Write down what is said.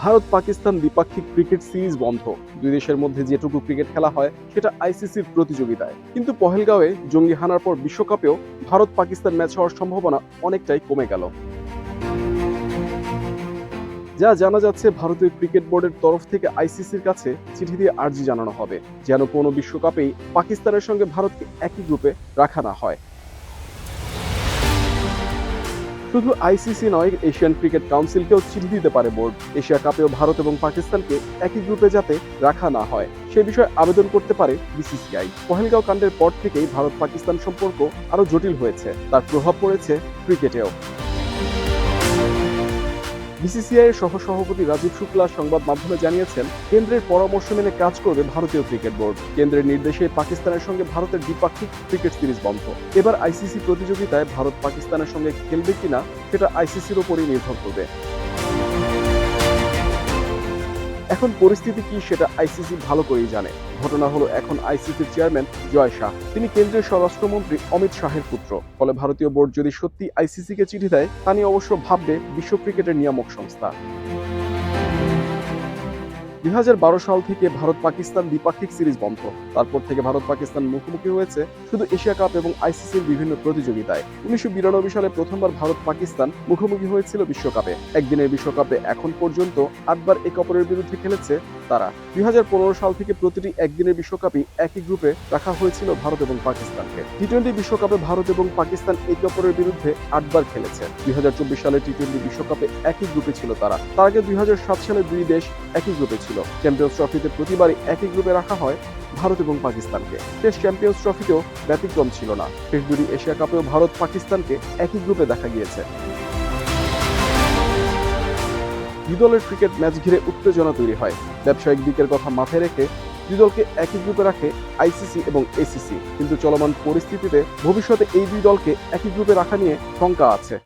ভারত পাকিস্তান দ্বিপাক্ষিক cricket series বন্ধ। দুই দেশের মধ্যে যেটুকু ক্রিকেট খেলা হয় সেটা আইসিসির প্রতিযোগিতায়। কিন্তু পহেলগাঁওয়ে জঙ্গি হানার পর বিশ্বকাপেও ভারত পাকিস্তান ম্যাচ হওয়ার সম্ভাবনা অনেকটাই কমে গেল। যা জানা যাচ্ছে, ভারতীয় ক্রিকেট বোর্ডের তরফ থেকে আইসিসির কাছে চিঠি দিয়ে আর্জি জানানো হবে যেন কোনো বিশ্বকাপেই পাকিস্তানের সঙ্গে ভারতকে একই গ্রুপে রাখা না হয়। শুধু আইসিসি নয়, এশিয়ান ক্রিকেট কাউন্সিলকেও চিঠি দিতে পারে বোর্ড। এশিয়া কাপেও ভারত এবং পাকিস্তানকে একই গ্রুপে যাতে রাখা না হয় সে বিষয়ে আবেদন করতে পারে বিসিসিআই। পহেলগাঁও কাণ্ডের পর থেকেই ভারত পাকিস্তান সম্পর্ক আরো জটিল হয়েছে, তার প্রভাব পড়েছে ক্রিকেটেও। বিসিসিআই এর সহসভাপতি রাজীব শুক্লা সংবাদ মাধ্যমে জানিয়েছেন, কেন্দ্রের পরামর্শ মেনে কাজ করবে ভারতীয় ক্রিকেট বোর্ড। কেন্দ্রের নির্দেশে পাকিস্তানের সঙ্গে ভারতের দ্বিপাক্ষিক ক্রিকেট সিরিজ বন্ধ। এবার আইসিসি প্রতিযোগিতায় ভারত পাকিস্তানের সঙ্গে খেলবে কিনা সেটা আইসিসির উপরই নির্ভর করবে। এখন পরিস্থিতি কি সেটা আইসিসি ভালো করেই জানে। ঘটনা হলো, এখন আইসিসির চেয়ারম্যান জয় শাহ, তিনি কেন্দ্রীয় স্বরাষ্ট্রমন্ত্রী অমিত শাহের পুত্র। ফলে ভারতীয় বোর্ড যদি সত্যি আইসিসিকে চিঠি দেয়, তা নিয়ে অবশ্য ভাববে বিশ্ব ক্রিকেটের নিয়ামক সংস্থা। ২০১২ সাল থেকে ভারত পাকিস্তান দ্বিপাক্ষিক সিরিজ বন্ধ। তারপর থেকে ভারত পাকিস্তান মুখোমুখি হয়েছে শুধু এশিয়া কাপ এবং আইসিসির বিভিন্ন প্রতিযোগিতায়। ১৯৯২ সালে প্রথমবার ভারত পাকিস্তান মুখোমুখি হয়েছিল বিশ্বকাপে। একদিনের বিশ্বকাপে এখন পর্যন্ত ৮ বার একে অপরের বিরুদ্ধে খেলেছে তারা। ২০১৫ সাল থেকে প্রতিটি একদিনের বিশ্বকাপই একই গ্রুপে রাখা হয়েছিল ভারত এবং পাকিস্তানকে। টি-20 বিশ্বকাপে ভারত এবং পাকিস্তান একে অপরের বিরুদ্ধে ৮ বার খেলেছে। ২০২৪ সালে টি-20 বিশ্বকাপে একই গ্রুপে ছিল তারা। তার আগে ২০০৭ সালে দুই দেশ একই গ্রুপে ছিল। চ্যাম্পিয়ন্স ট্রফিতে প্রতিবারই একই গ্রুপে রাখা হয় ভারত এবং পাকিস্তানকে। টেস্ট চ্যাম্পিয়ন্স ট্রফিতেও ব্যতিক্রম ছিল না। শেষ দুটি এশিয়া কাপেও ভারত পাকিস্তানকে একই গ্রুপে দেখা গিয়েছে। দুই দলের ক্রিকেট ম্যাচ ঘিরে উত্তেজনা তৈরি হয়। ব্যবসায়িক দিকের কথা মাথায় রেখে দুই দলকে একই গ্রুপে রাখে আইসিসি এবং এসিসি। কিন্তু চলমান পরিস্থিতিতে ভবিষ্যতে এই দুই দলকে একই গ্রুপে রাখা নিয়ে শঙ্কা আছে।